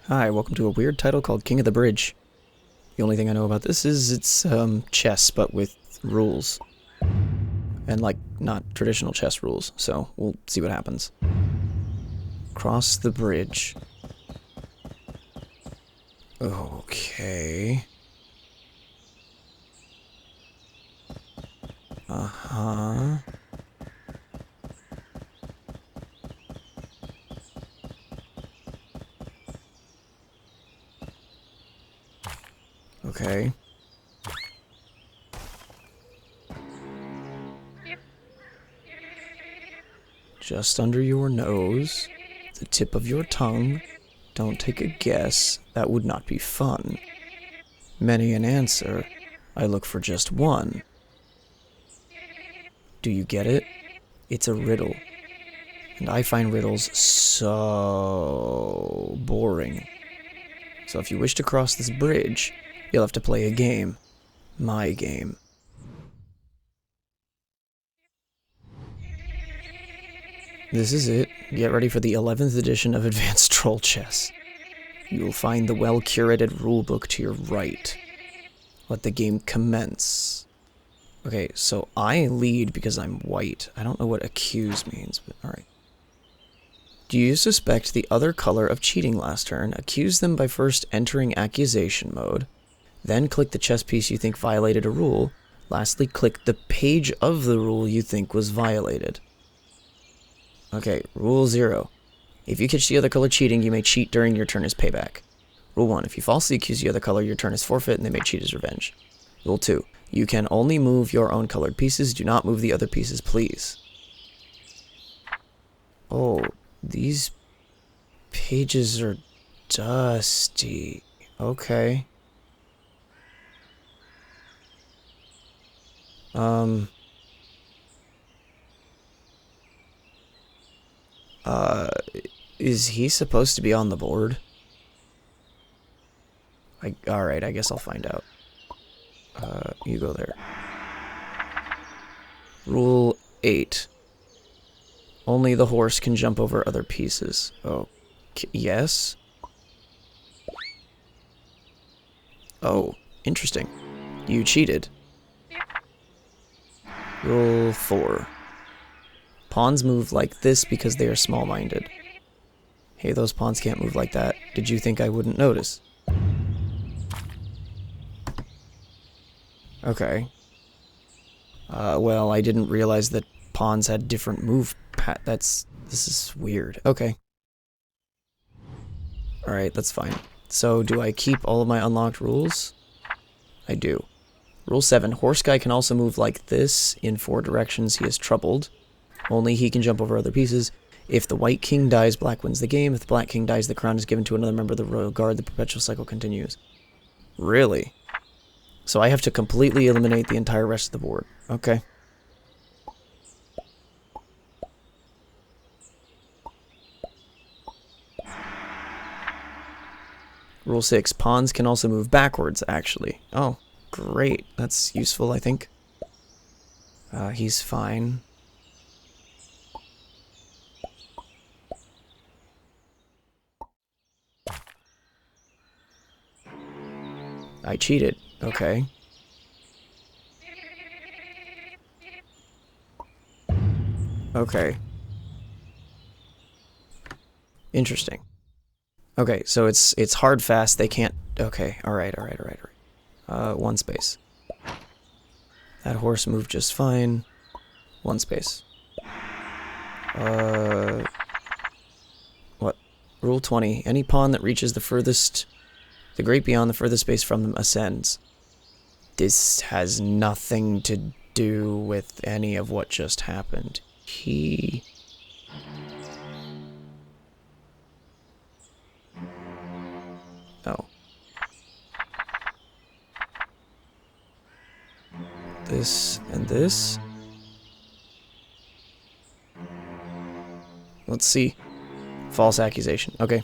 Hi, welcome to a weird title called King of the Bridge. The only thing I know about this is it's chess, but with rules. And, like, not traditional chess rules, so we'll see what happens. Cross the bridge. Okay. Uh-huh. Okay. Just under your nose, the tip of your tongue. Don't take a guess, that would not be fun. Many an answer, I look for just one. Do you get it? It's a riddle. And I find riddles so boring. So if you wish to cross this bridge, you'll have to play a game. My game. This is it. Get ready for the 11th edition of Advanced Troll Chess. You will find the well-curated rulebook to your right. Let the game commence. Okay, so I lead because I'm white. I don't know what accuse means, but alright. Do you suspect the other color of cheating last turn? Accuse them by first entering accusation mode. Then click the chess piece you think violated a rule. Lastly, click the page of the rule you think was violated. Okay, Rule 0. If you catch the other color cheating, you may cheat during your turn as payback. Rule 1. If you falsely accuse the other color, your turn is forfeit and they may cheat as revenge. Rule 2. You can only move your own colored pieces. Do not move the other pieces, please. Oh, these pages are dusty. Okay. Is he supposed to be on the board? Alright, I guess I'll find out. You go there. Rule 8. Only the horse can jump over other pieces. Oh, yes? Oh, interesting. You cheated. Rule 4. Pawns move like this because they are small-minded. Hey, those pawns can't move like that. Did you think I wouldn't notice? Okay. Well, I didn't realize that pawns had different move this is weird. Okay. Alright, that's fine. So, do I keep all of my unlocked rules? I do. Rule 7. Horse guy can also move like this in 4 directions. He is troubled. Only he can jump over other pieces. If the white king dies, black wins the game. If the black king dies, the crown is given to another member of the royal guard. The perpetual cycle continues. Really? So I have to completely eliminate the entire rest of the board. Okay. Rule 6. Pawns can also move backwards, actually. Oh, great. That's useful, I think. He's fine. I cheated. Okay. Okay. Interesting. Okay, so it's hard fast. They can't. Okay. All right. One space. That horse moved just fine. One space. What? Rule 20. Any pawn that reaches the great beyond the furthest space from them ascends. This has nothing to do with any of what just happened. Oh. This and this. Let's see. False accusation. Okay.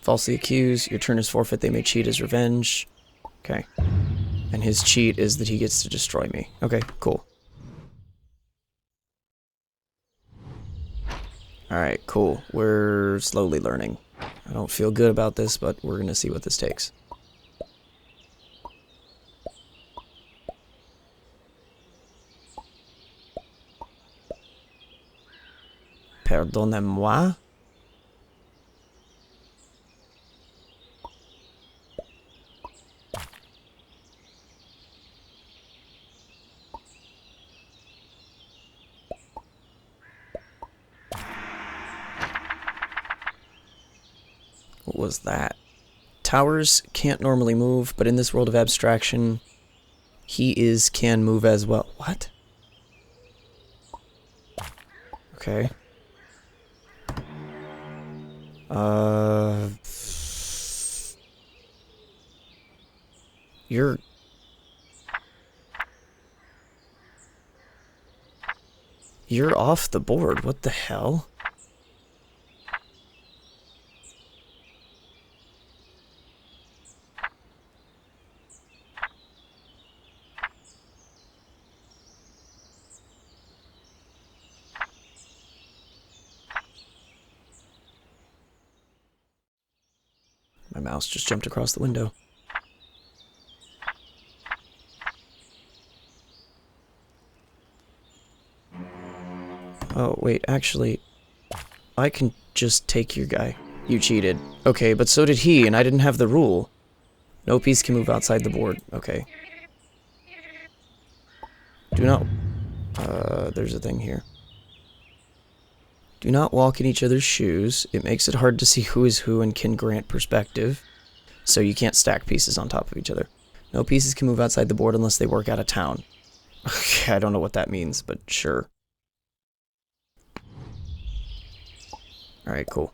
Falsely accused. Your turn is forfeit. They may cheat as revenge. Okay. And his cheat is that he gets to destroy me. Okay, cool. Alright, cool. We're slowly learning. I don't feel good about this, but we're gonna see what this takes. Pardonnez-moi? What was that? Towers can't normally move, but in this world of abstraction, can move as well. What? Okay. You're off the board. What the hell? My mouse just jumped across the window. Oh, wait, actually, I can just take your guy. You cheated. Okay, but so did he, and I didn't have the rule. No piece can move outside the board. Okay. Do not... there's a thing here. Do not walk in each other's shoes. It makes it hard to see who is who and can grant perspective. So you can't stack pieces on top of each other. No pieces can move outside the board unless they work out of town. Okay, I don't know what that means, but sure. Alright, cool.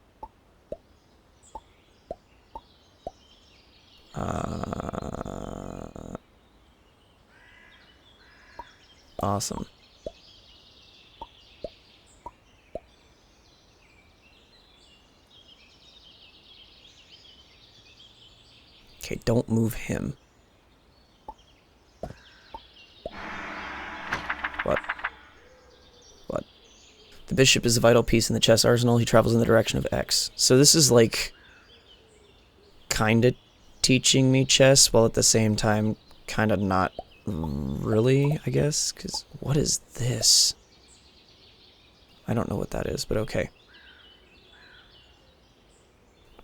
Awesome. Okay, don't move him. What? What? The bishop is a vital piece in the chess arsenal. He travels in the direction of X. So this is like... kinda teaching me chess, while at the same time kinda not really, I guess? Because what is this? I don't know what that is, but okay.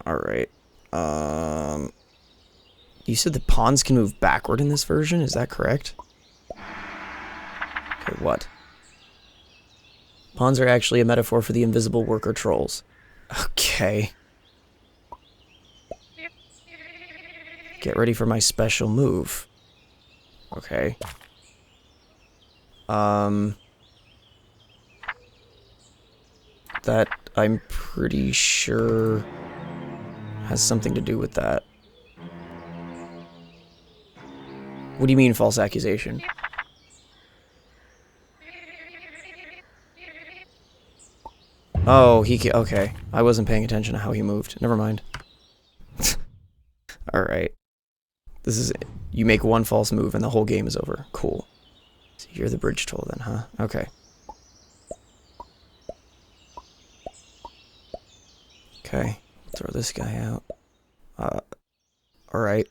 Alright. You said the pawns can move backward in this version? Is that correct? Okay, what? Pawns are actually a metaphor for the invisible worker trolls. Okay. Get ready for my special move. Okay. That, I'm pretty sure, has something to do with that. What do you mean, false accusation? Oh, okay. I wasn't paying attention to how he moved. Never mind. Alright. This is it. You make one false move and the whole game is over. Cool. So you're the bridge troll then, huh? Okay. Okay. Throw this guy out. Alright.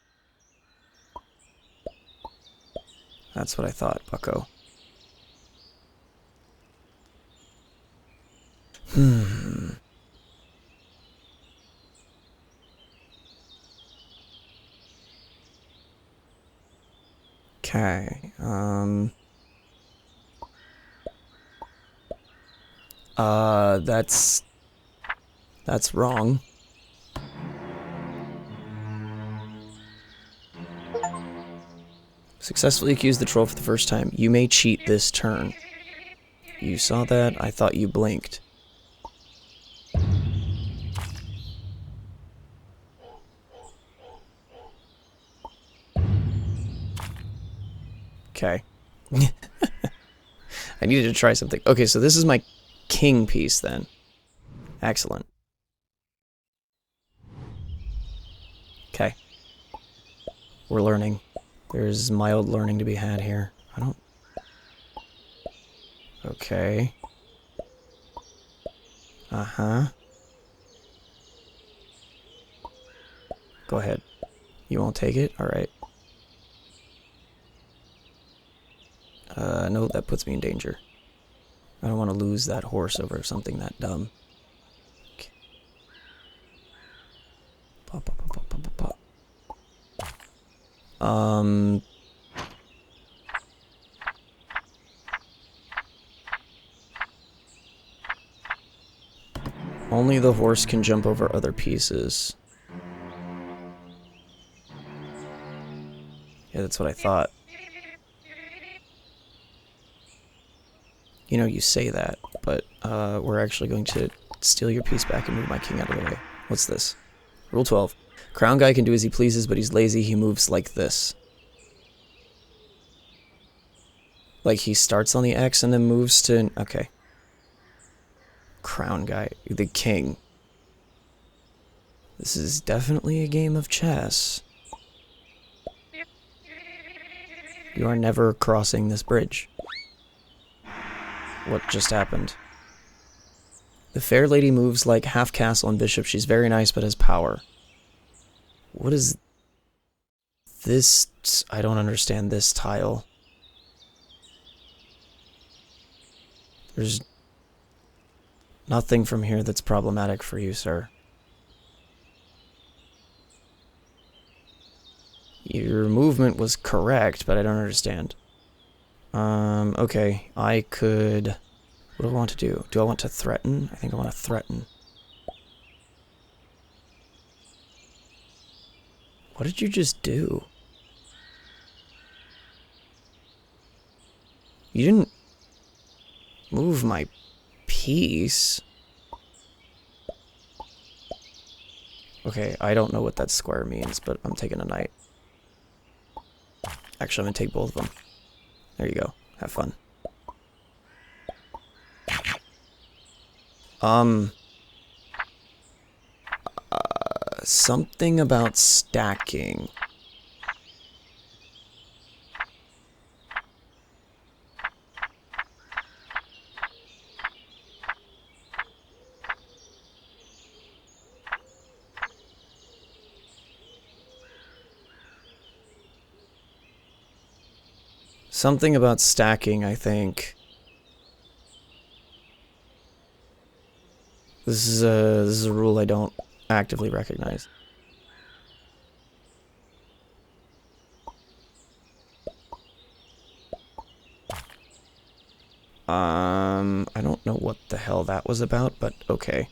That's what I thought, bucko. Okay, that's wrong. Successfully accused the troll for the first time. You may cheat this turn. You saw that? I thought you blinked. Okay. I needed to try something. Okay, so this is my king piece then. Excellent. Okay. We're learning. There's mild learning to be had here. I don't... Okay. Uh-huh. Go ahead. You won't take it? Alright. No, that puts me in danger. I don't want to lose that horse over something that dumb. Okay. Pop, pop, pop, pop, pop, pop. Only the horse can jump over other pieces. Yeah, that's what I thought. You know, you say that, but we're actually going to steal your piece back and move my king out of the way. What's this? Rule 12. Crown guy can do as he pleases, but he's lazy. He moves like this. Like he starts on the X and then moves to... Okay. Crown guy. The king. This is definitely a game of chess. You are never crossing this bridge. What just happened? The fair lady moves like half castle and bishop. She's very nice but has power. What is this? I don't understand this tile. There's nothing from here that's problematic for you, sir. Your movement was correct, but I don't understand. Okay, I could... What do I want to do? Do I want to threaten? I think I want to threaten. What did you just do? You didn't move my piece. Okay, I don't know what that square means, but I'm taking a knight. Actually, I'm gonna take both of them. There you go. Have fun. Something about stacking. Something about stacking, I think. This is a rule I don't actively recognize. I don't know what the hell that was about, but okay.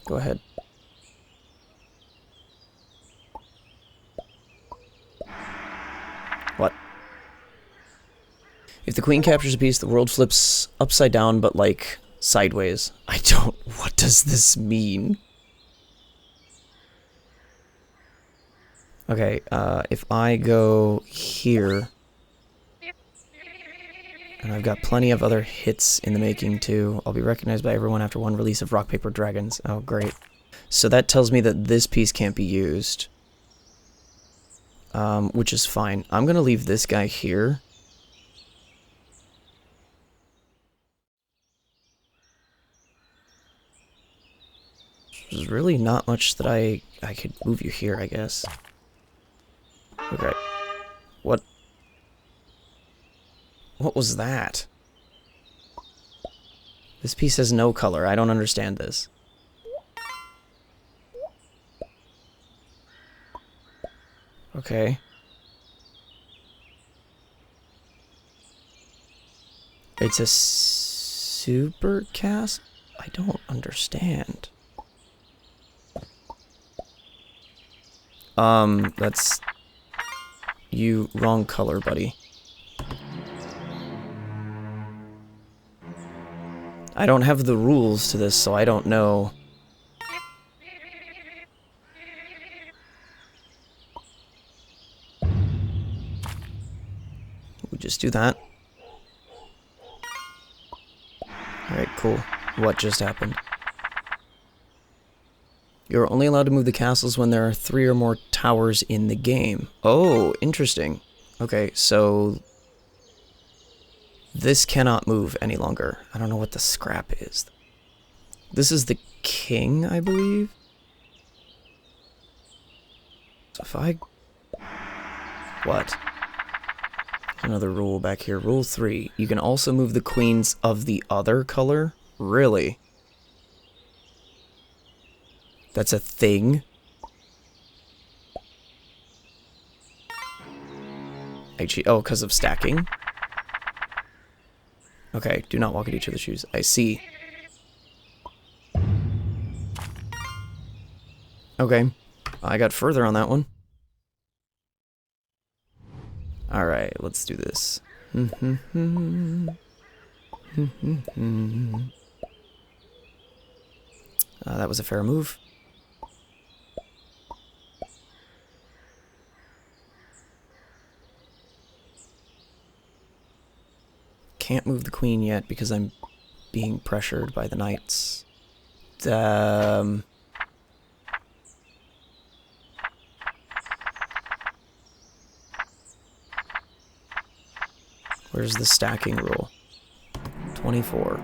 Go ahead. What? If the queen captures a piece, the world flips upside down, but like sideways. I don't... What does this mean? Okay, if I go here... And I've got plenty of other hits in the making, too. I'll be recognized by everyone after one release of Rock, Paper, Dragons. Oh, great. So that tells me that this piece can't be used. Which is fine. I'm gonna leave this guy here. There's really not much that I could move you here, I guess. Okay. What? What was that? This piece has no color. I don't understand this. Okay. It's a super cast? I don't understand. That's... You wrong color, buddy. I don't have the rules to this, so I don't know. We just do that. Alright, cool. What just happened? You're only allowed to move the castles when there are 3 or more towers in the game. Oh, interesting. Okay, so This cannot move any longer. I don't know what the scrap is. This is the king, I believe? So if I... What? Another rule back here. Rule 3. You can also move the queens of the other color? Really? That's a thing? Oh, because of stacking? Okay, do not walk in each other's shoes. I see. Okay, I got further on that one. Alright, let's do this. That was a fair move. Can't move the queen yet because I'm being pressured by the knights. Where's the stacking rule? 24.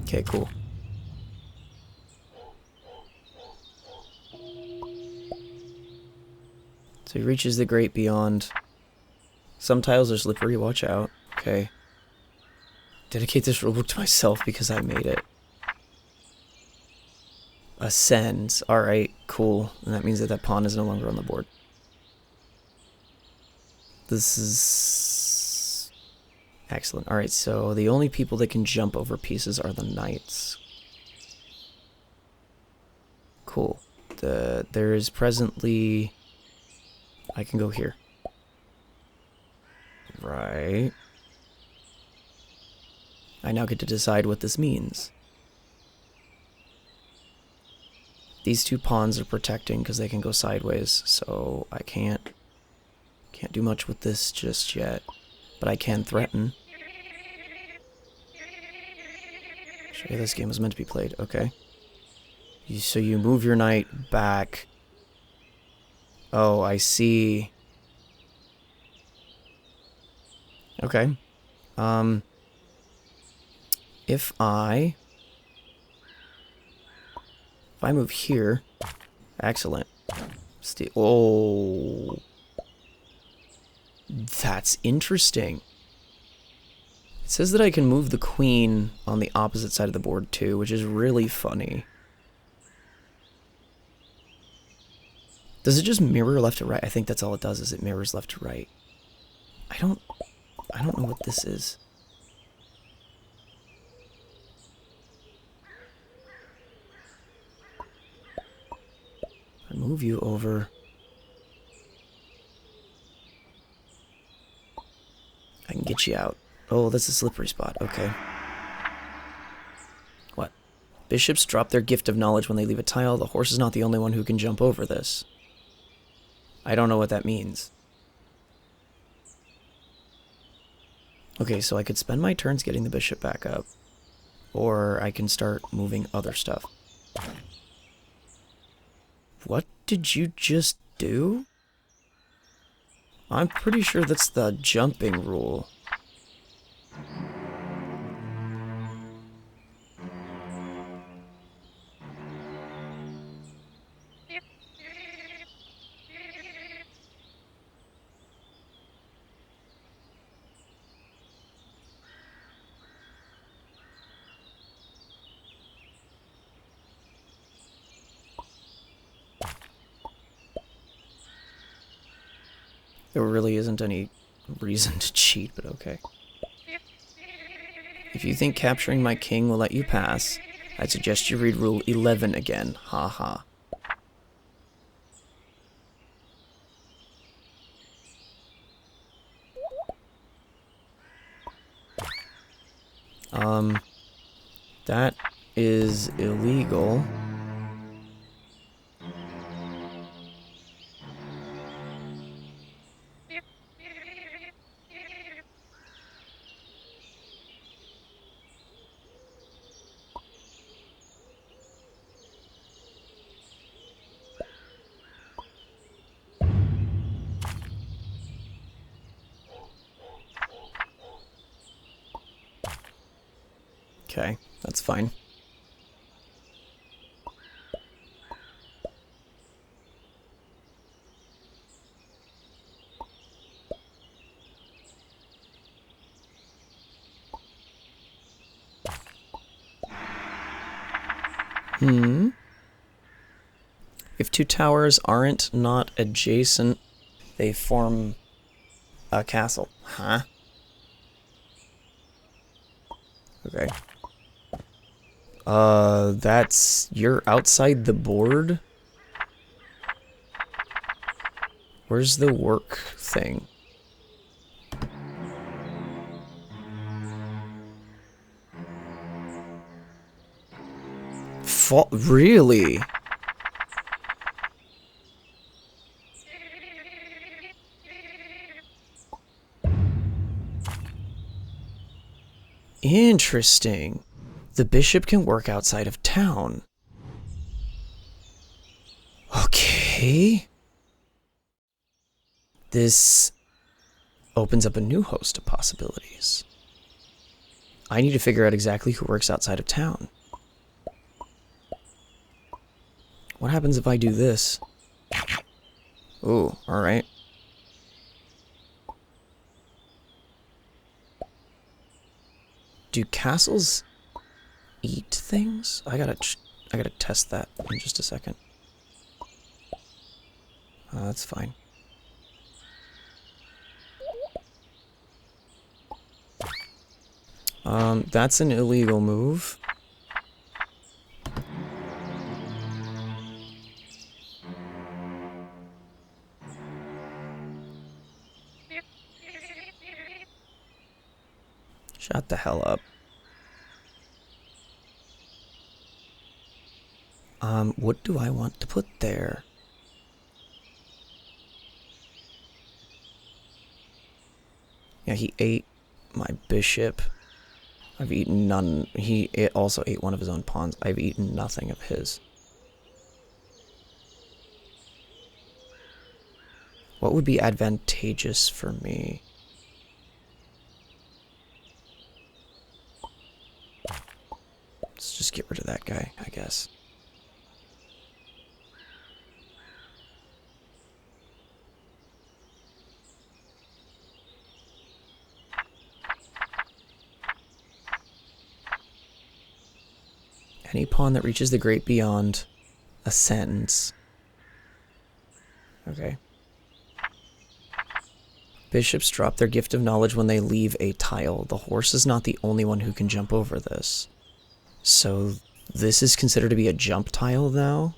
Okay, cool. So he reaches the great beyond. Some tiles are slippery, watch out. Okay. Dedicate this rulebook to myself because I made it. Ascends. Alright, cool. And that means that that pawn is no longer on the board. This is... excellent. Alright, so the only people that can jump over pieces are the knights. Cool. There is presently... I can go here. Right. I now get to decide what this means. These two pawns are protecting because they can go sideways, so I can't do much with this just yet. But I can threaten. Show you this game was meant to be played. Okay. So you move your knight back. Oh, I see. Okay. If I move here, excellent. Oh, that's interesting. It says that I can move the queen on the opposite side of the board too, which is really funny. Does it just mirror left to right? I think that's all it does, is it mirrors left to right. I don't know what this is. I move you over. I can get you out. Oh, that's a slippery spot. Okay. What? Bishops drop their gift of knowledge when they leave a tile. The horse is not the only one who can jump over this. I don't know what that means. Okay, so I could spend my turns getting the bishop back up. Or I can start moving other stuff. What did you just do? I'm pretty sure that's the jumping rule. There really isn't any reason to cheat, but okay. If you think capturing my king will let you pass, I'd suggest you read Rule 11 again. Ha ha. That is illegal. Okay, that's fine. If two towers aren't not adjacent, they form a castle. Huh? Okay. You're outside the board? Where's the work thing? Really? Interesting. The bishop can work outside of town. Okay. This opens up a new host of possibilities. I need to figure out exactly who works outside of town. What happens if I do this? Ooh, alright. Do castles eat things? I gotta test that in just a second. That's fine. That's an illegal move. Shut the hell up. What do I want to put there? Yeah, he ate my bishop. I've eaten none. He also ate one of his own pawns. I've eaten nothing of his. What would be advantageous for me? Let's just get rid of that guy, I guess. Any pawn that reaches the great beyond ascends. Okay. Bishops drop their gift of knowledge when they leave a tile. The horse is not the only one who can jump over this. So this is considered to be a jump tile now?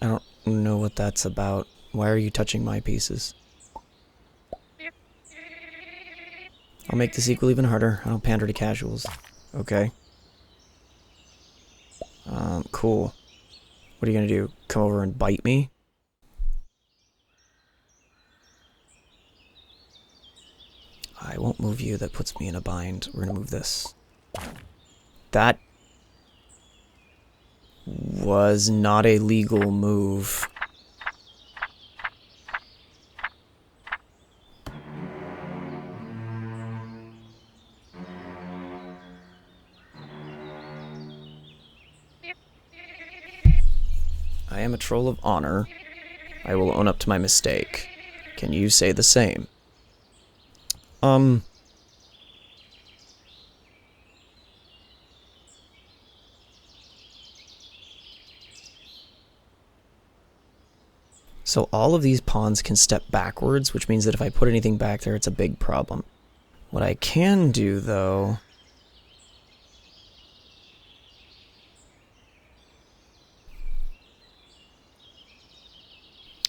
I don't know what that's about. Why are you touching my pieces? I'll make the sequel even harder. I don't pander to casuals. Okay. Cool. What are you gonna do? Come over and bite me? I won't move you. That puts me in a bind. We're gonna move this. That was not a legal move. I am a troll of honor. I will own up to my mistake. Can you say the same? So all of these pawns can step backwards, which means that if I put anything back there, it's a big problem. What I can do, though...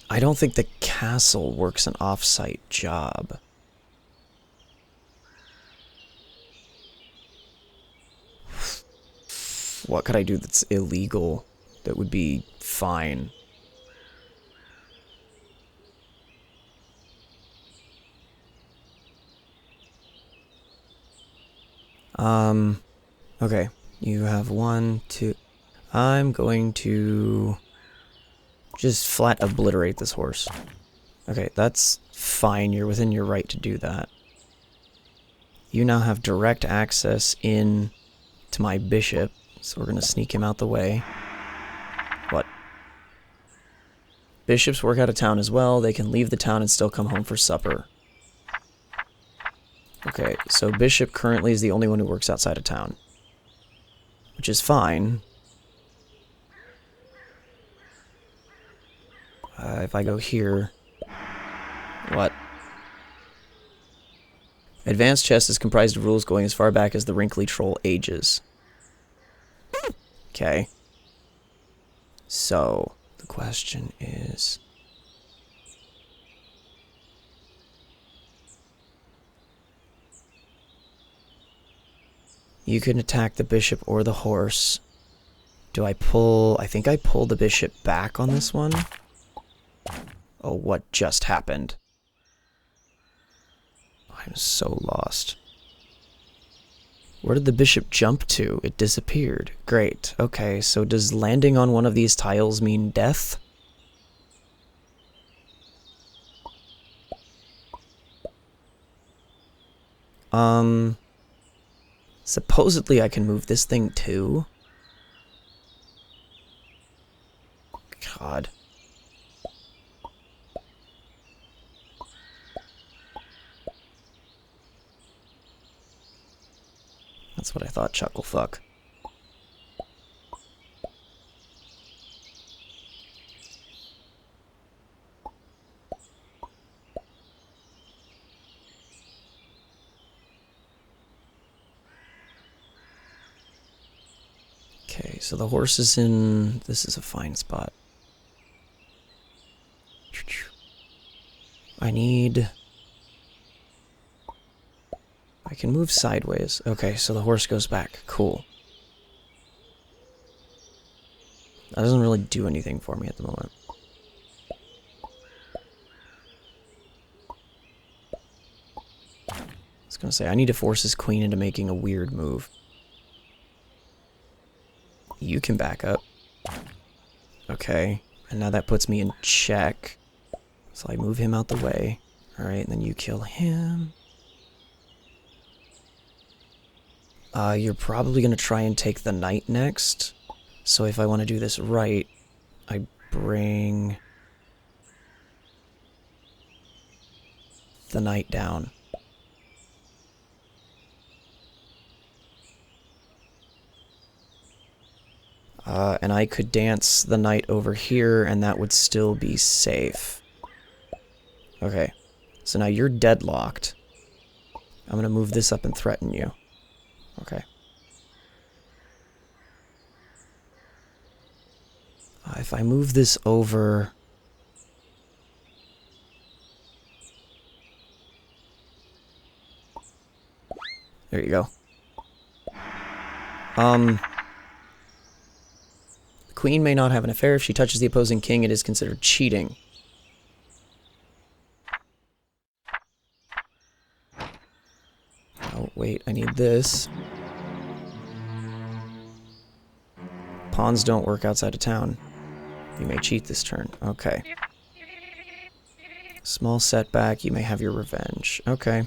I don't think the castle works an off-site job. What could I do that's illegal that would be fine? Okay. You have 1, 2... I'm going to just flat obliterate this horse. Okay, that's fine. You're within your right to do that. You now have direct access in to my bishop, so we're going to sneak him out the way. What? Bishops work out of town as well. They can leave the town and still come home for supper. Okay, so Bishop currently is the only one who works outside of town. Which is fine. If I go here... What? Advanced chess is comprised of rules going as far back as the wrinkly troll ages. Okay. So, the question is... You can attack the bishop or the horse. Do I pull... I think I pull the bishop back on this one. Oh, what just happened? I'm so lost. Where did the bishop jump to? It disappeared. Great. Okay, so does landing on one of these tiles mean death? Supposedly I can move this thing too. God. That's what I thought, Chucklefuck. Okay, so the horse is in... This is a fine spot. I need... I can move sideways. Okay, so the horse goes back. Cool. That doesn't really do anything for me at the moment. I was gonna say, I need to force his queen into making a weird move. You can back up. Okay, and now that puts me in check. So I move him out the way. Alright, and then you kill him. You're probably going to try and take the knight next. So if I want to do this right, I bring the knight down. And I could dance the knight over here, and that would still be safe. Okay, so now you're deadlocked. I'm going to move this up and threaten you. Okay. If I move this over... There you go. The queen may not have an affair. If she touches the opposing king, it is considered cheating. Oh, wait, I need this. Pawns don't work outside of town. You may cheat this turn. Okay. Small setback. You may have your revenge. Okay.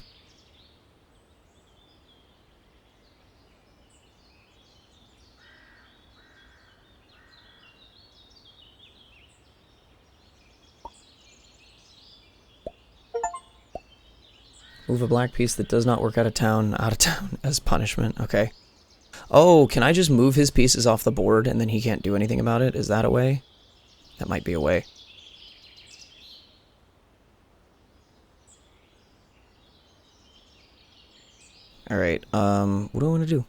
Move a black piece that does not work out of town as punishment. Okay. Oh, can I just move his pieces off the board and then he can't do anything about it? Is that a way? That might be a way. Alright, what do I want to do?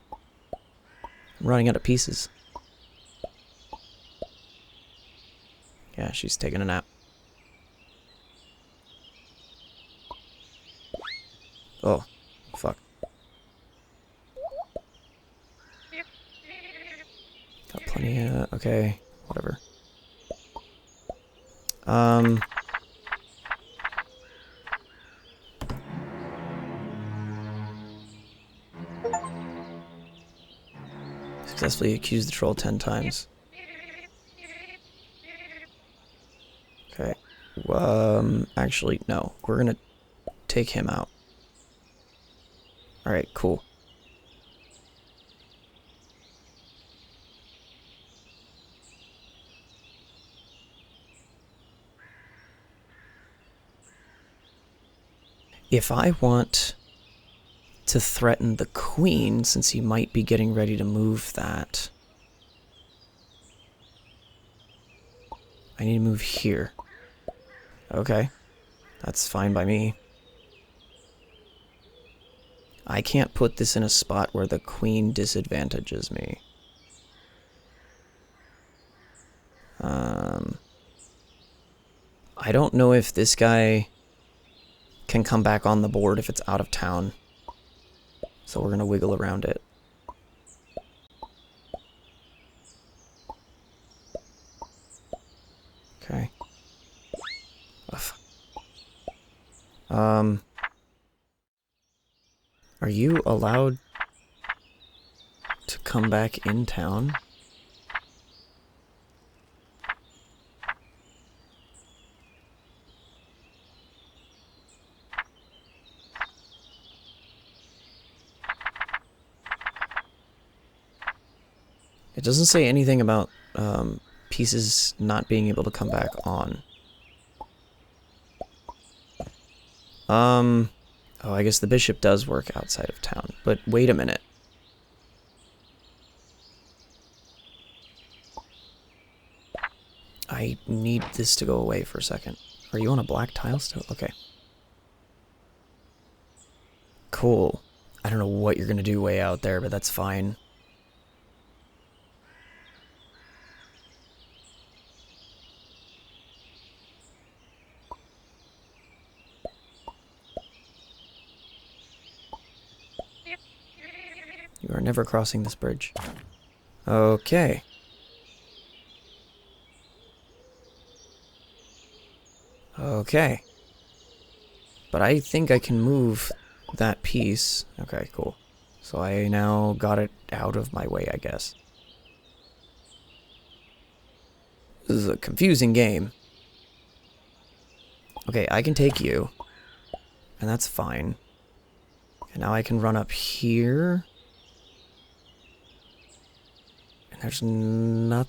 I'm running out of pieces. Yeah, she's taking a nap. Oh, fuck. Got plenty of... Okay, whatever. Successfully accused the troll 10 times. Okay. Actually, no. We're gonna take him out. Alright, cool. If I want to threaten the queen, since he might be getting ready to move that, I need to move here. Okay. That's fine by me. I can't put this in a spot where the queen disadvantages me. I don't know if this guy can come back on the board if it's out of town. So we're gonna wiggle around it. Okay. Are you allowed to come back in town? It doesn't say anything about pieces not being able to come back on. Oh, I guess the bishop does work outside of town. But wait a minute. I need this to go away for a second. Are you on a black tile still? Okay. Cool. I don't know what you're gonna do way out there, but that's fine. You are never crossing this bridge. Okay. Okay. But I think I can move that piece. Okay, cool. So I now got it out of my way, I guess. This is a confusing game. Okay, I can take you. And that's fine. And now I can run up here. And there's not...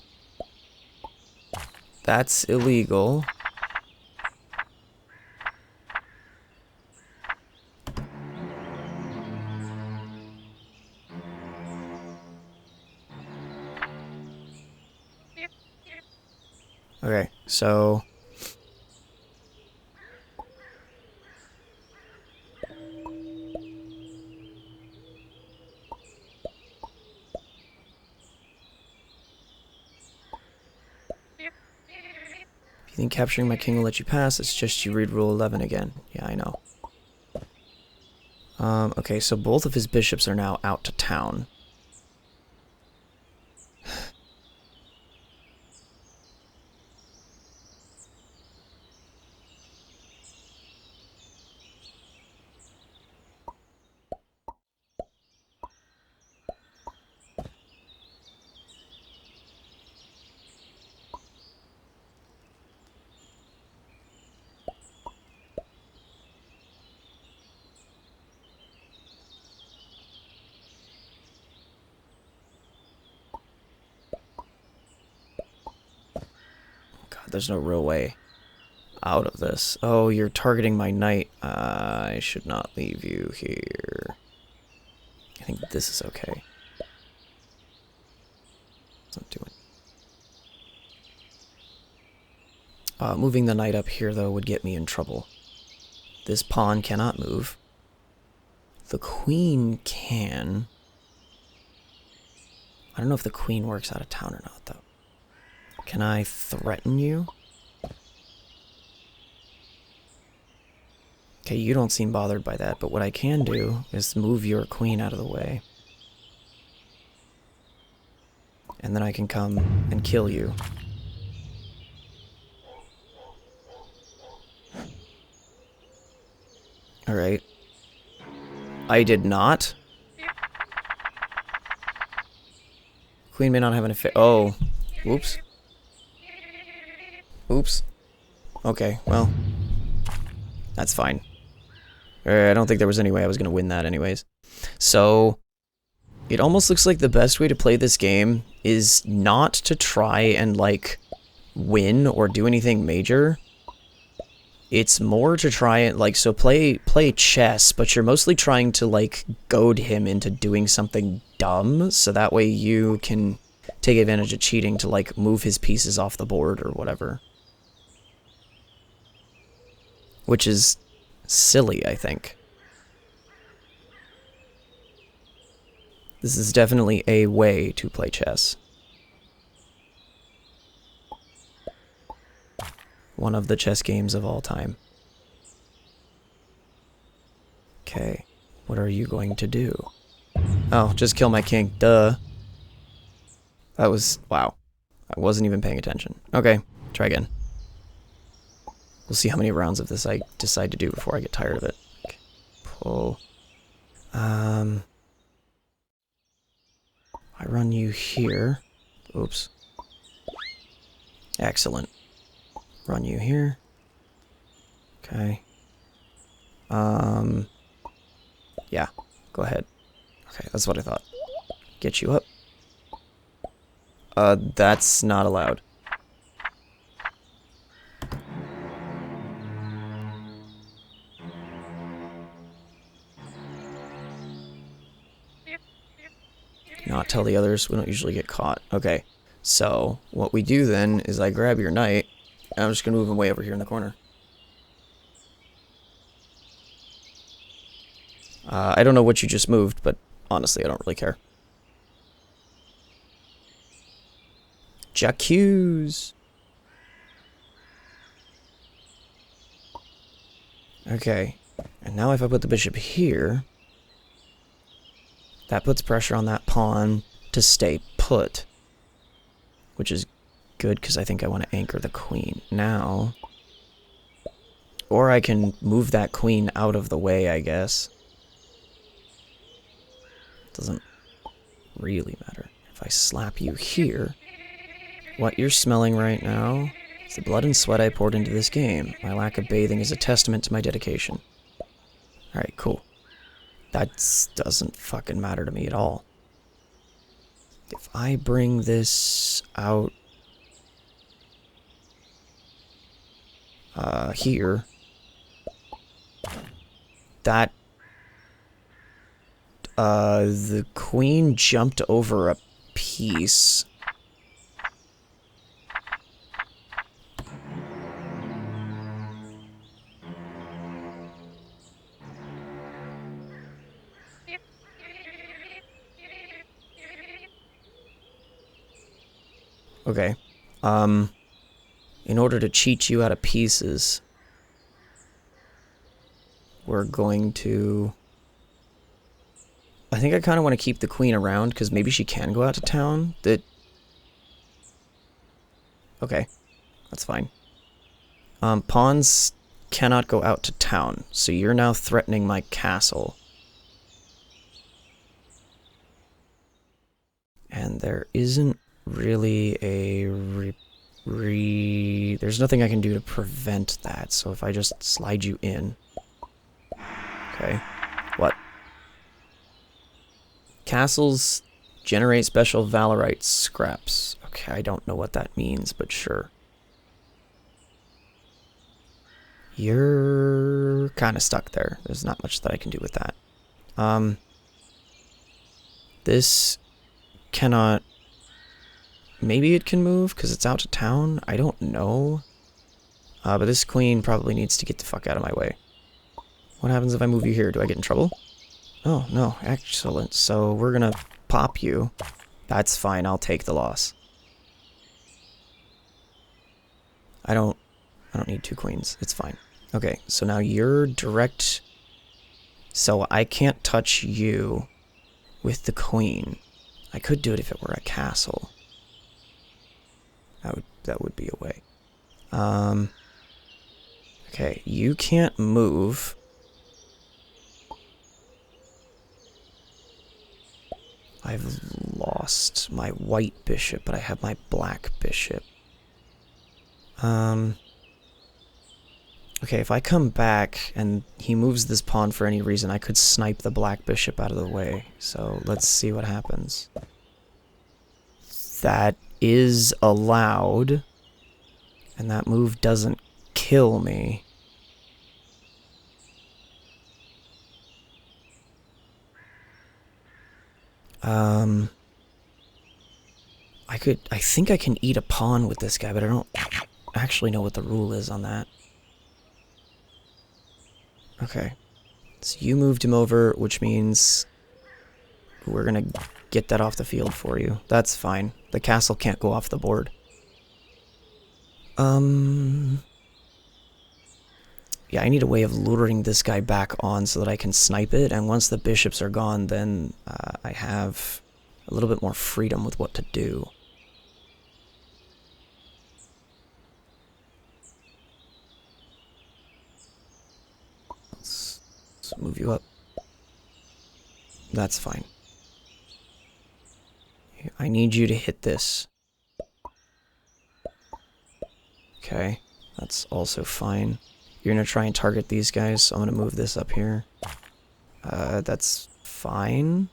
That's illegal. Okay, so... If you think capturing my king will let you pass, it's just you read Rule 11 again. Yeah, I know. Okay, so both of his bishops are now out to town. There's no real way out of this. Oh, you're targeting my knight. I should not leave you here. I think this is okay. What's I'm doing? Moving the knight up here, though, would get me in trouble. This pawn cannot move. The queen can. I don't know if the queen works out of town or not, though. Can I threaten you? Okay, you don't seem bothered by that, but what I can do is move your queen out of the way. And then I can come and kill you. Alright. I did not. Queen may not have an effect. Oh. Whoops. Oops. Okay, well. That's fine. I don't think there was any way I was going to win that anyways. So, it almost looks like the best way to play this game is not to try and, like, win or do anything major. It's more to try and, like, so play chess, but you're mostly trying to, like, goad him into doing something dumb, so that way you can take advantage of cheating to, like, move his pieces off the board or whatever. Which is silly, I think. This is definitely a way to play chess. One of the chess games of all time. Okay, what are you going to do? Oh, just kill my king. Duh. That was... wow. I wasn't even paying attention. Okay, try again. We'll see how many rounds of this I decide to do before I get tired of it. Okay. Pull. I run you here. Oops. Excellent. Run you here. Okay. Yeah, go ahead. Okay, that's what I thought. Get you up. That's not allowed. Not tell the others, we don't usually get caught. Okay, so what we do then is I grab your knight, and I'm just gonna move him way over here in the corner. I don't know what you just moved, but honestly, I don't really care. J'accuse! Okay, and now if I put the bishop here, that puts pressure on that pawn to stay put, which is good because I think I want to anchor the queen now. Or I can move that queen out of the way, I guess. Doesn't really matter. If I slap you here, what you're smelling right now is the blood and sweat I poured into this game. My lack of bathing is a testament to my dedication. Alright, cool. That doesn't fucking matter to me at all. If I bring this out here, that the queen jumped over a piece. Okay. In order to cheat you out of pieces, we're going to... I think I kind of want to keep the queen around, because maybe she can go out to town. Okay. That's fine. Pawns cannot go out to town, so you're now threatening my castle. And there isn't really a there's nothing I can do to prevent that, so if I just slide you in... Okay. What? Castles generate special Valorite scraps. Okay, I don't know what that means, but sure. You're kind of stuck there. There's not much that I can do with that. This cannot... Maybe it can move because it's out to town. I don't know. But this queen probably needs to get the fuck out of my way. What happens if I move you here? Do I get in trouble? Oh, no. Excellent. So we're gonna pop you. That's fine. I'll take the loss. I don't need two queens. It's fine. Okay, so now you're direct... So I can't touch you with the queen. I could do it if it were a castle. That would be a way. Okay, you can't move. I've lost my white bishop, but I have my black bishop. Okay, if I come back and he moves this pawn for any reason, I could snipe the black bishop out of the way. So let's see what happens. That is allowed. And that move doesn't kill me. I think I can eat a pawn with this guy, but I don't actually know what the rule is on that. Okay. So you moved him over, which means we're gonna get that off the field for you. That's fine. The castle can't go off the board. Yeah, I need a way of luring this guy back on so that I can snipe it, and once the bishops are gone, then I have a little bit more freedom with what to do. Let's move you up. That's fine. I need you to hit this. Okay, that's also fine. You're gonna try and target these guys, so I'm gonna move this up here. That's fine.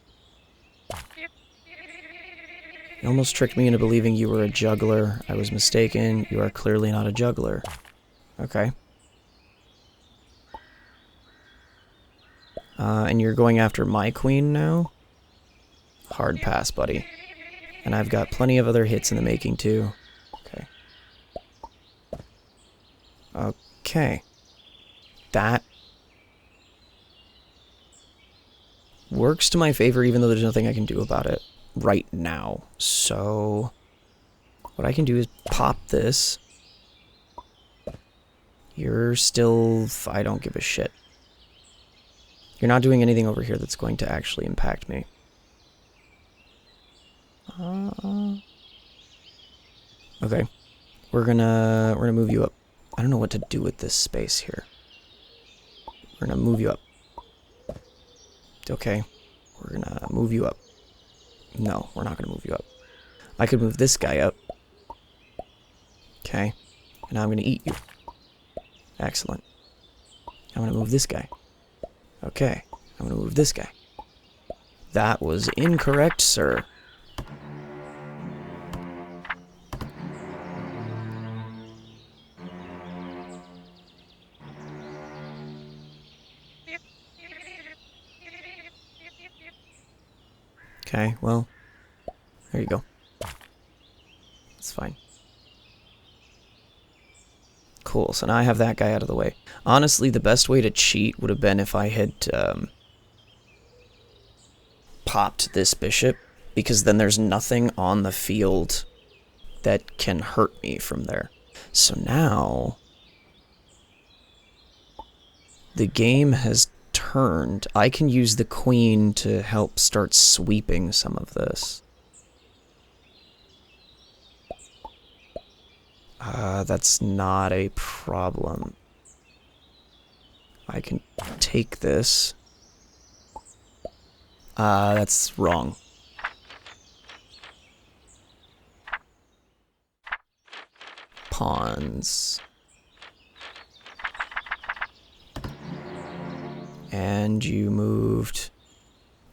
You almost tricked me into believing you were a juggler. I was mistaken. You are clearly not a juggler. Okay. And you're going after my queen now? Hard pass, buddy. And I've got plenty of other hits in the making, too. Okay. Okay. That works to my favor, even though there's nothing I can do about it right now. So what I can do is pop this. You're still... I don't give a shit. You're not doing anything over here that's going to actually impact me. Okay. We're gonna move you up. I don't know what to do with this space here. We're gonna move you up. Okay. We're gonna move you up. No, we're not gonna move you up. I could move this guy up. Okay. And now I'm gonna eat you. Excellent. I'm gonna move this guy. Okay. I'm gonna move this guy. That was incorrect, sir. Okay, well, there you go. It's fine. Cool, so now I have that guy out of the way. Honestly, the best way to cheat would have been if I had popped this bishop, because then there's nothing on the field that can hurt me from there. So now the game has turned. I can use the queen to help start sweeping some of this. That's not a problem. I can take this. That's wrong. Pawns. And you moved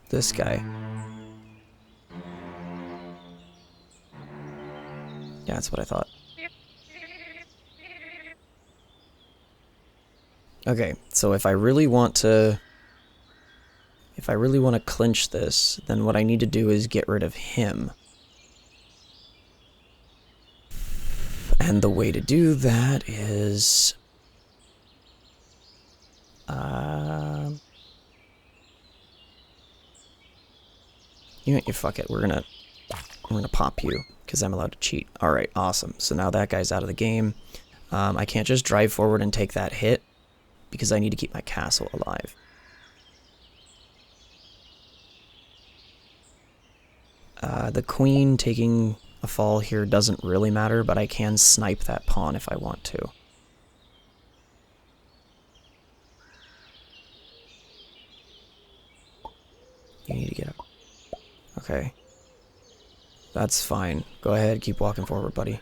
this guy. Yeah, that's what I thought. Okay, so if I really want to clinch this, then what I need to do is get rid of him. And the way to do that is... you know what, you fuck it, we're gonna pop you, because I'm allowed to cheat. Alright, awesome. So now that guy's out of the game. I can't just drive forward and take that hit, because I need to keep my castle alive. The queen taking a fall here doesn't really matter, but I can snipe that pawn if I want to. You need to get up. Okay. That's fine. Go ahead, keep walking forward, buddy.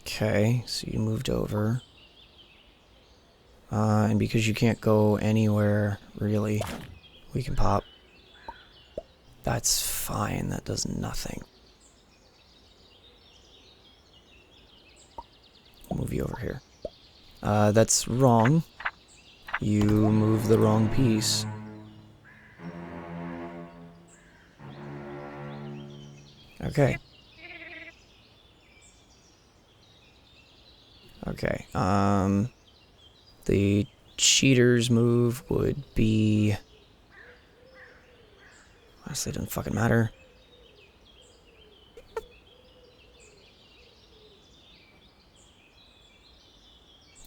Okay, so you moved over. And because you can't go anywhere, really, we can pop. That's fine, that does nothing. Move you over here. That's wrong. You moved the wrong piece. Okay. Okay, the cheater's move would be... Honestly, it doesn't fucking matter.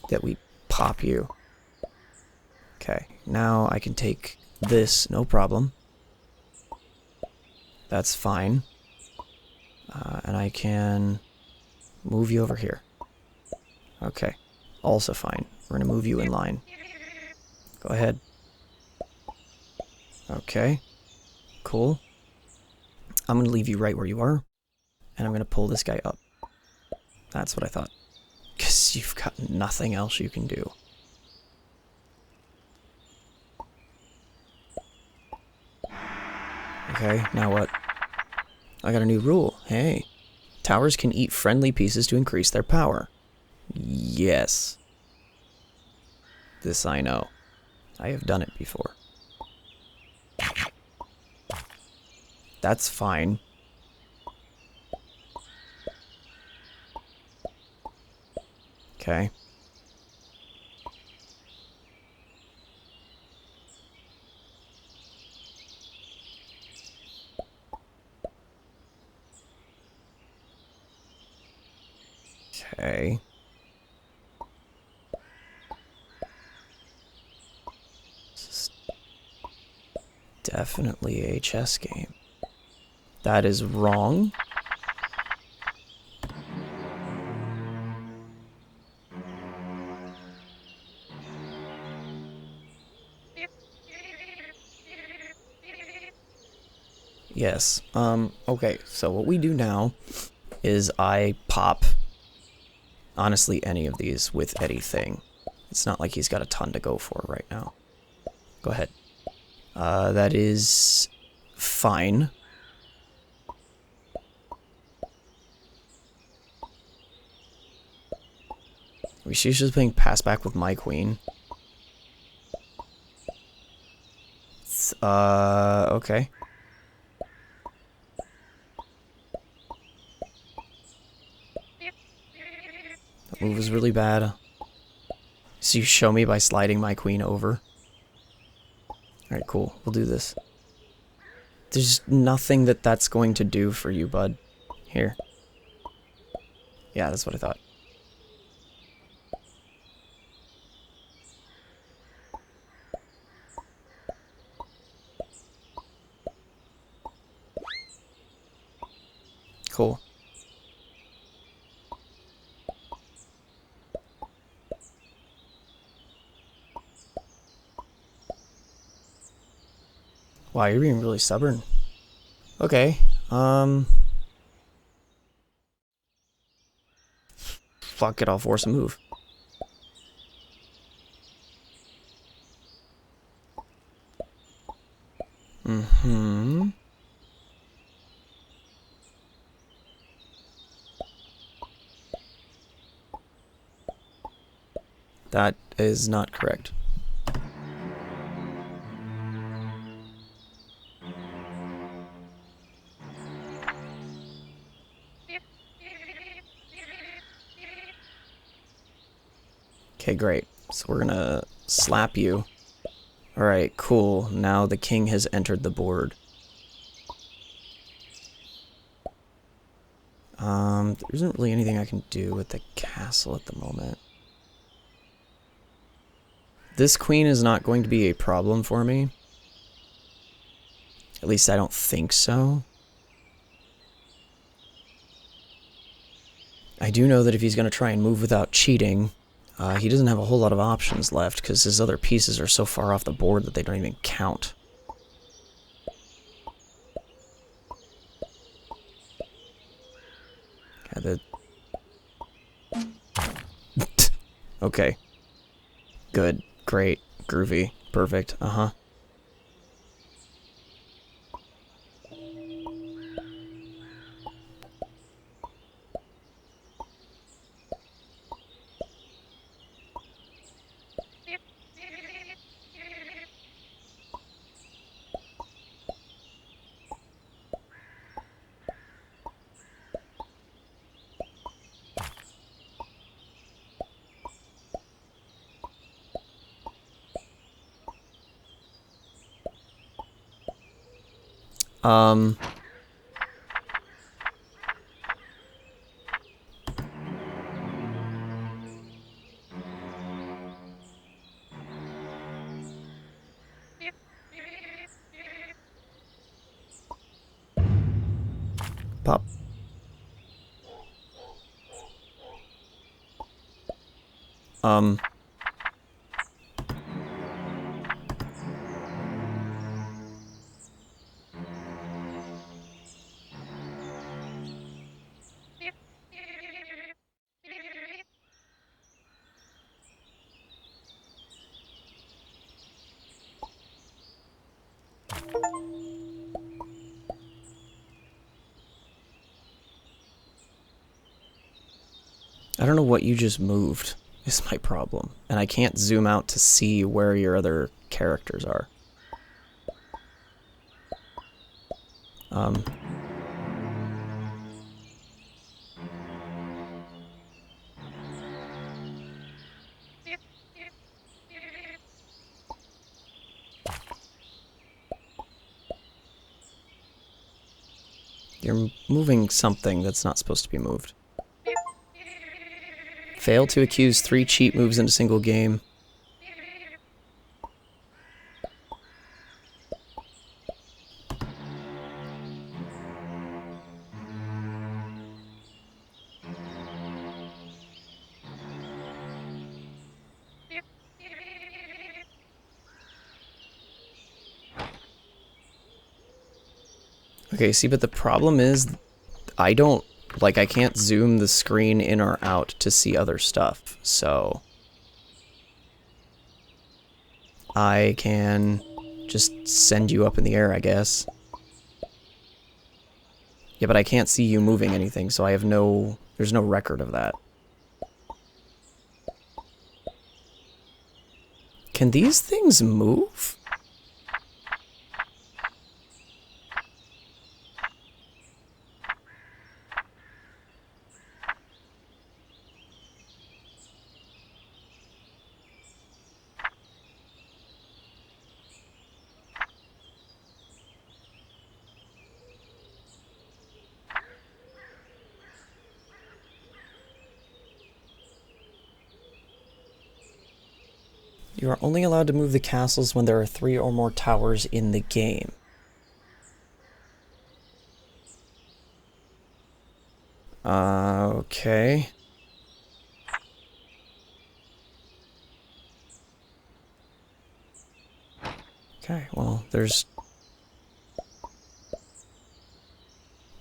That we pop you. Okay, now I can take this, no problem. That's fine. And I can move you over here. Okay, also fine. We're gonna move you in line. Go ahead. Okay, cool. I'm gonna leave you right where you are, and I'm gonna pull this guy up. That's what I thought. Because you've got nothing else you can do. Okay, now what? I got a new rule. Hey, towers can eat friendly pieces to increase their power. Yes. This I know. I have done it before. That's fine. Okay. Okay. This is definitely a chess game. That is wrong. Yes. Okay, so what we do now is I pop, honestly, any of these with anything. It's not like he's got a ton to go for right now. Go ahead. That is fine. She's just playing pass back with my queen. Okay. That move was really bad. So you show me by sliding my queen over. Alright, cool. We'll do this. There's nothing that's going to do for you, bud. Here. Yeah, that's what I thought. Cool. Wow, you're being really stubborn. Okay, fuck it, I'll force a move. Mm-hmm. That is not correct. Okay, great. So we're gonna slap you. Alright, cool. Now the king has entered the board. There isn't really anything I can do with the castle at the moment. This queen is not going to be a problem for me. At least I don't think so. I do know that if he's going to try and move without cheating, he doesn't have a whole lot of options left because his other pieces are so far off the board that they don't even count. Yeah, okay. Good. Great. Groovy. Perfect. Uh-huh. Um... Pop. Um... I don't know what you just moved, is my problem. And I can't zoom out to see where your other characters are. You're moving something that's not supposed to be moved. Fail to accuse 3 cheat moves in a single game. Okay, see, but the problem is, I can't zoom the screen in or out to see other stuff, so... I can just send you up in the air, I guess. Yeah, but I can't see you moving anything, so I have there's no record of that. Can these things move? You are only allowed to move the castles when there are 3 or more towers in the game. Okay. Okay, well, there's...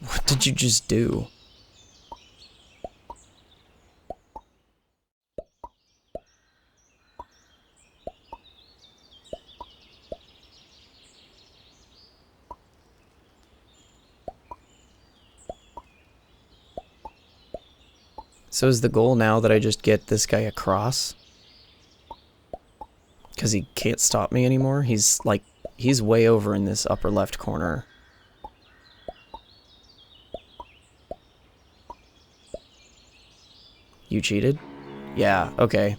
What did you just do? So is the goal now that I just get this guy across? Because he can't stop me anymore? He's way over in this upper left corner. You cheated? Yeah, okay.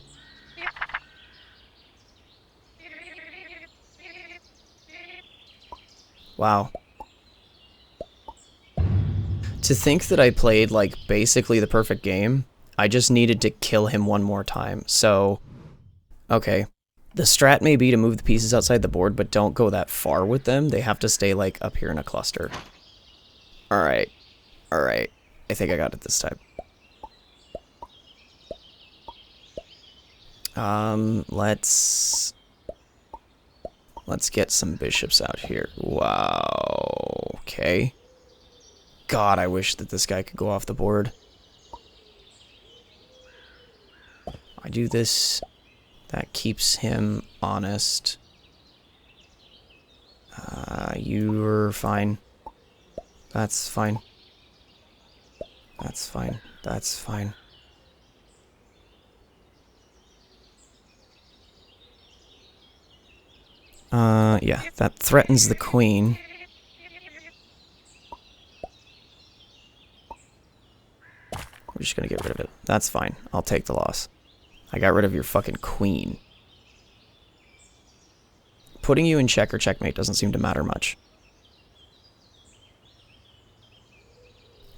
Wow. To think that I played, like, basically the perfect game, I just needed to kill him one more time, so... Okay. The strat may be to move the pieces outside the board, but don't go that far with them. They have to stay, like, up here in a cluster. Alright. Alright. I think I got it this time. Let's get some bishops out here. Wow. Okay. God, I wish that this guy could go off the board. I do this, that keeps him honest. You're fine. That's fine. That's fine. That's fine. Yeah, that threatens the queen. We're just gonna get rid of it. That's fine. I'll take the loss. I got rid of your fucking queen. Putting you in check or checkmate doesn't seem to matter much.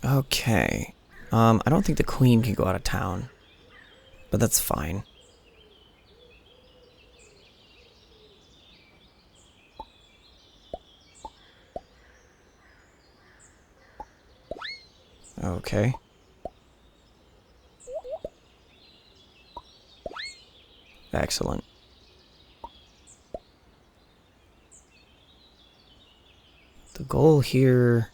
Okay. I don't think the queen can go out of town. But that's fine. Okay. Excellent. The goal here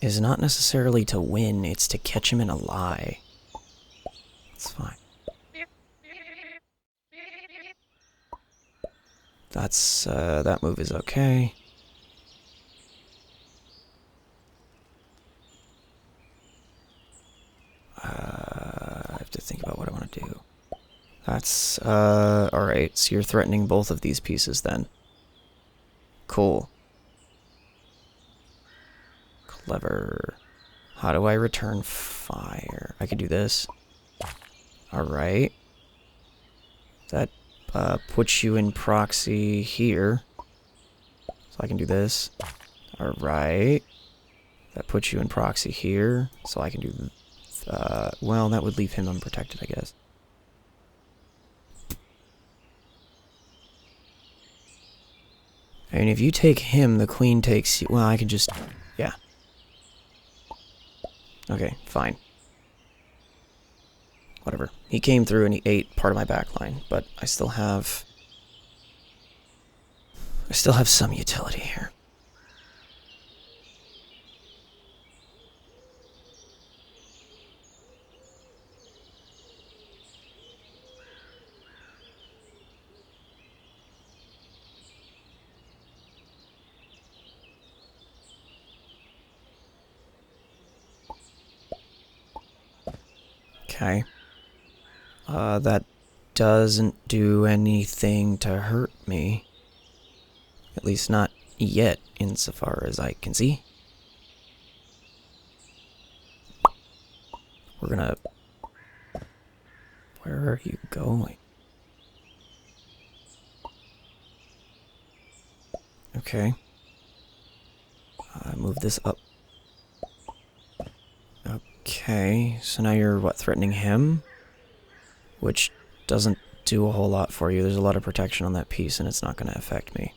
is not necessarily to win, it's to catch him in a lie. It's fine. That's, that move is okay. I have to think about what I want to do. That's, alright, so you're threatening both of these pieces then. Cool. Clever. How do I return fire? I could do this. Alright. That, puts you in proxy here. So I can do this. Alright. That puts you in proxy here. So I can do, well, that would leave him unprotected, I guess. And if you take him, the queen takes you. Well, I could just, yeah. Okay, fine. Whatever. He came through and he ate part of my backline, but I still have some utility here. Okay. That doesn't do anything to hurt me. At least not yet, insofar as I can see. We're gonna... Where are you going? Okay. Move this up. Okay, so now you're, what, threatening him? Which doesn't do a whole lot for you. There's a lot of protection on that piece, and it's not going to affect me.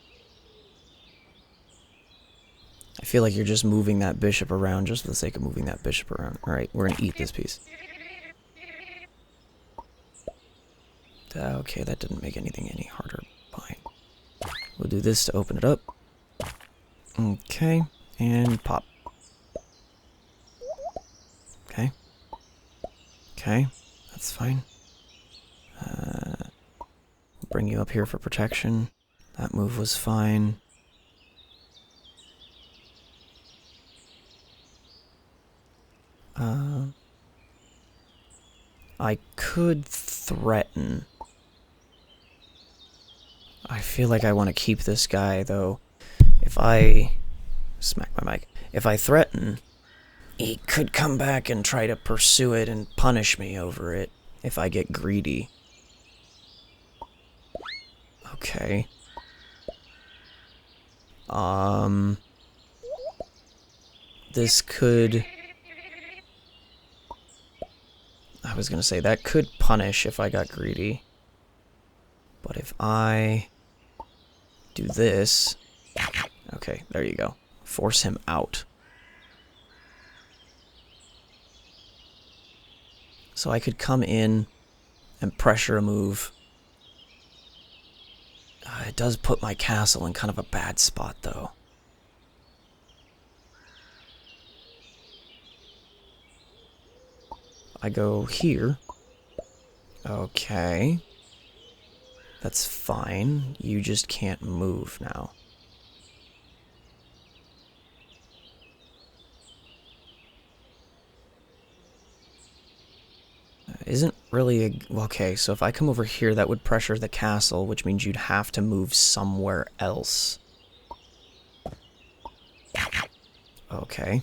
I feel like you're just moving that bishop around just for the sake of moving that bishop around. Alright, we're going to eat this piece. Okay, that didn't make anything any harder. Fine. We'll do this to open it up. Okay, and pop. Okay. Okay, that's fine. We'll bring you up here for protection. That move was fine. I could threaten. I feel like I want to keep this guy, though. If I... Smack my mic. If I threaten, he could come back and try to pursue it and punish me over it if I get greedy. Okay. This could... I was gonna say, that could punish if I got greedy. But if I do this... Okay, there you go. Force him out. So I could come in and pressure a move. It does put my castle in kind of a bad spot, though. I go here, Okay. That's fine. You just can't move now. Isn't really a... Okay, so if I come over here, that would pressure the castle, which means you'd have to move somewhere else. Okay.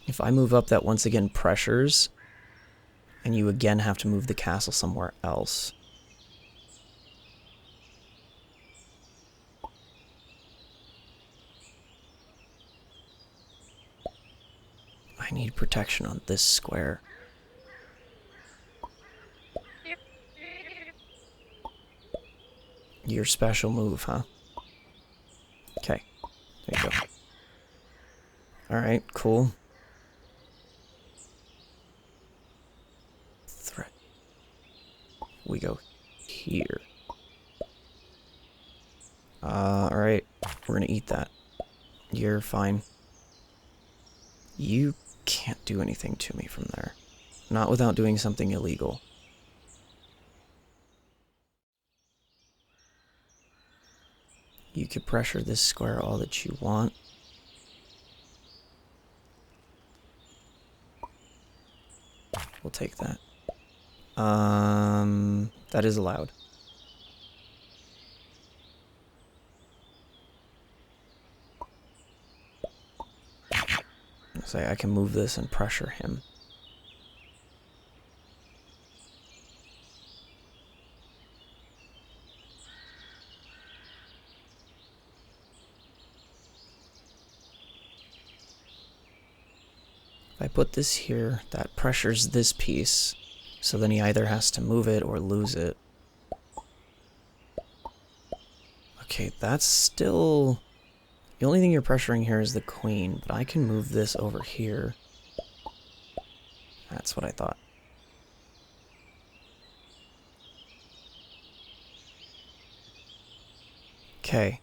If I move up, that once again pressures, and you again have to move the castle somewhere else. I need protection on this square. Your special move, huh? Okay, there you go. Alright, cool. Threat. We go here. Alright, we're gonna eat that. You're fine. You can't do anything to me from there. Not without doing something illegal. You could pressure this square all that you want. We'll take that. That is allowed. Say I can move this and pressure him. If I put this here, that pressures this piece, so then he either has to move it or lose it. Okay, that's still... The only thing you're pressuring here is the queen, but I can move this over here. That's what I thought. Okay.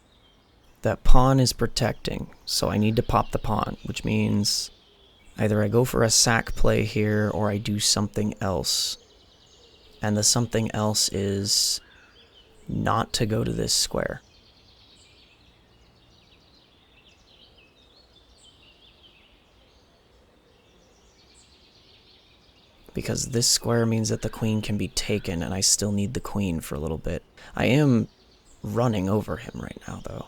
That pawn is protecting, so I need to pop the pawn, which means either I go for a sack play here or I do something else. And the something else is not to go to this square. Because this square means that the queen can be taken, and I still need the queen for a little bit. I am running over him right now, though.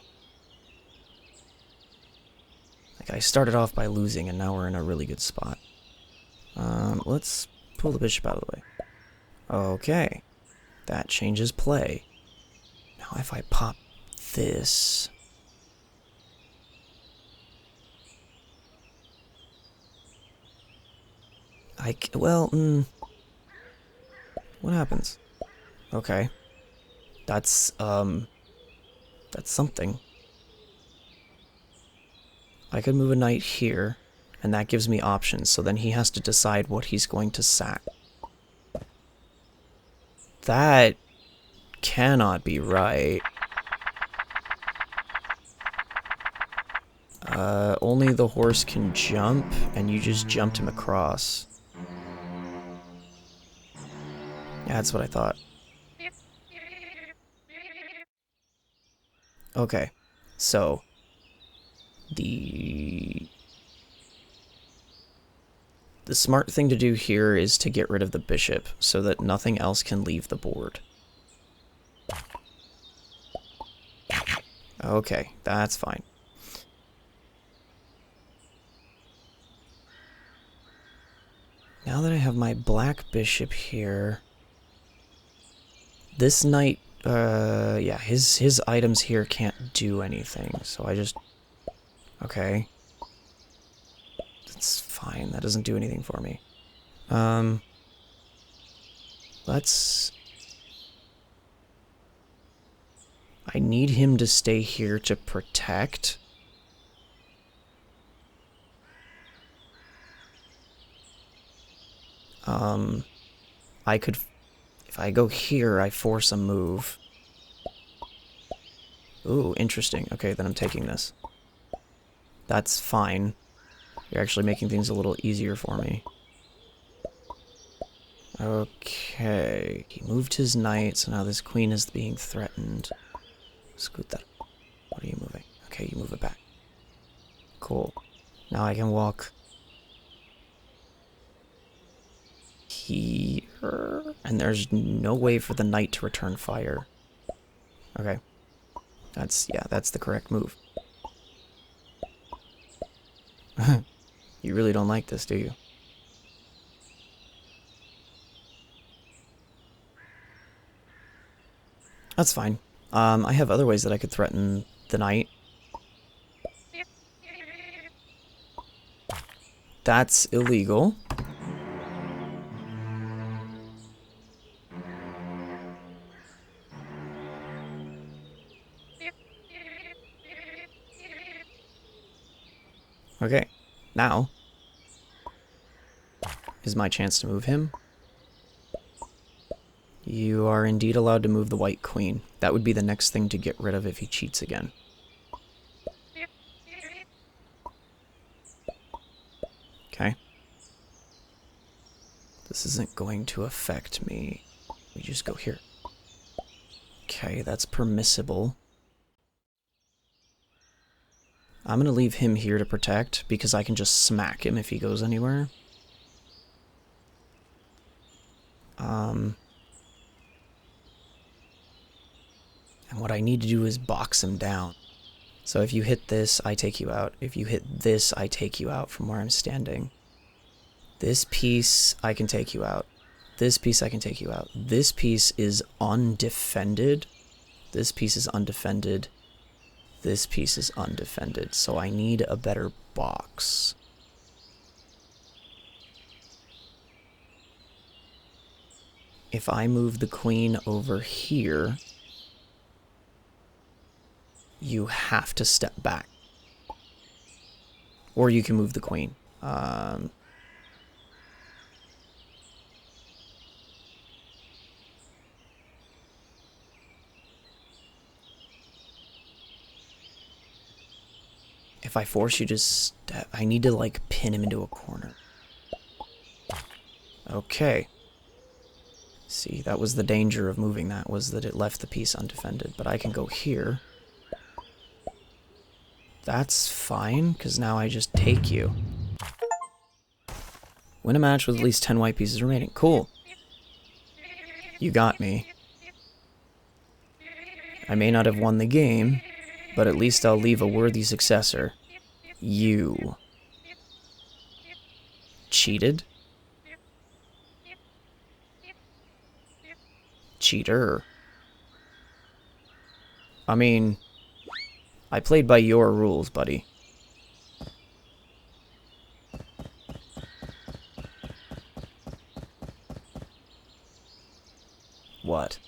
Like, I started off by losing, and now we're in a really good spot. Let's pull the bishop out of the way. Okay. That changes play. Now if I pop this... what happens? Okay. That's something. I could move a knight here, and that gives me options, so then he has to decide what he's going to sack. That cannot be right. Only the horse can jump, and you just jumped him across. Yeah, that's what I thought. Okay, so the smart thing to do here is to get rid of the bishop so that nothing else can leave the board. Okay, that's fine. Now that I have my black bishop here, this knight, yeah, his items here can't do anything, so I just... Okay. That's fine, that doesn't do anything for me. Let's... I need him to stay here to protect. I could... If I go here, I force a move. Ooh, interesting. Okay, then I'm taking this. That's fine. You're actually making things a little easier for me. Okay. He moved his knight, so now this queen is being threatened. Scoot that. What are you moving? Okay, you move it back. Cool. Now I can walk here, and there's no way for the knight to return fire. Okay. That's the correct move. You really don't like this, do you? That's fine. I have other ways that I could threaten the knight. That's illegal. Okay, now is my chance to move him. You are indeed allowed to move the white queen. That would be the next thing to get rid of if he cheats again. Okay. This isn't going to affect me. We just go here. Okay, that's permissible. I'm gonna leave him here to protect, because I can just smack him if he goes anywhere. And what I need to do is box him down. So if you hit this, I take you out. If you hit this, I take you out from where I'm standing. This piece, I can take you out. This piece, I can take you out. This piece is undefended. This piece is undefended. This piece is undefended. So I need a better box. If I move the queen over here, you have to step back. Or you can move the queen. If I force you to step, I need to like pin him into a corner. Okay. See, that was the danger of moving that, was that it left the piece undefended. But I can go here. That's fine, because now I just take you. Win a match with at least 10 white pieces remaining. Cool. You got me. I may not have won the game, but at least I'll leave a worthy successor. You. Cheated? Cheater. I mean, I played by your rules, buddy. What?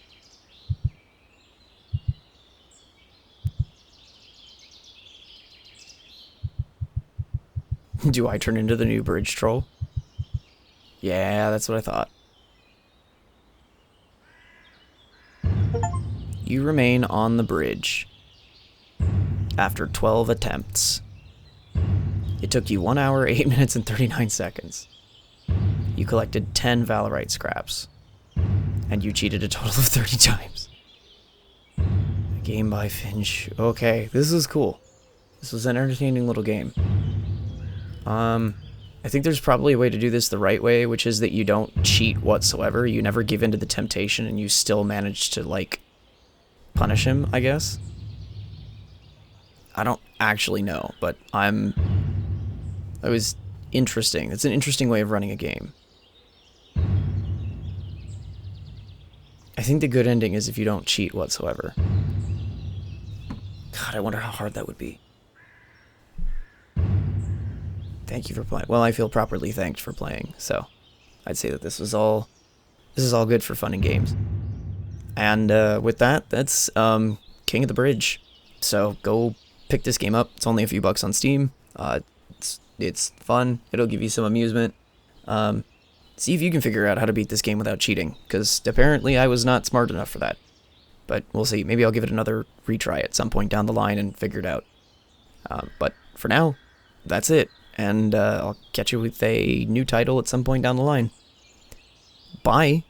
Do I turn into the new bridge troll? Yeah, that's what I thought. You remain on the bridge after 12 attempts. It took you 1 hour, 8 minutes, and 39 seconds. You collected 10 Valorite scraps. And you cheated a total of 30 times. A game by Finch. Okay, this is cool. This was an entertaining little game. I think there's probably a way to do this the right way, which is that you don't cheat whatsoever. You never give in to the temptation, and you still manage to, like, punish him, I guess. I don't actually know, but it was interesting. It's an interesting way of running a game. I think the good ending is if you don't cheat whatsoever. God, I wonder how hard that would be. Thank you for playing. Well, I feel properly thanked for playing, so I'd say that this is all good for fun and games. And with that, that's King of the Bridge. So go pick this game up. It's only a few bucks on Steam. It's fun. It'll give you some amusement. See if you can figure out how to beat this game without cheating, because apparently I was not smart enough for that. But we'll see. Maybe I'll give it another retry at some point down the line and figure it out. But for now, that's it. And I'll catch you with a new title at some point down the line. Bye.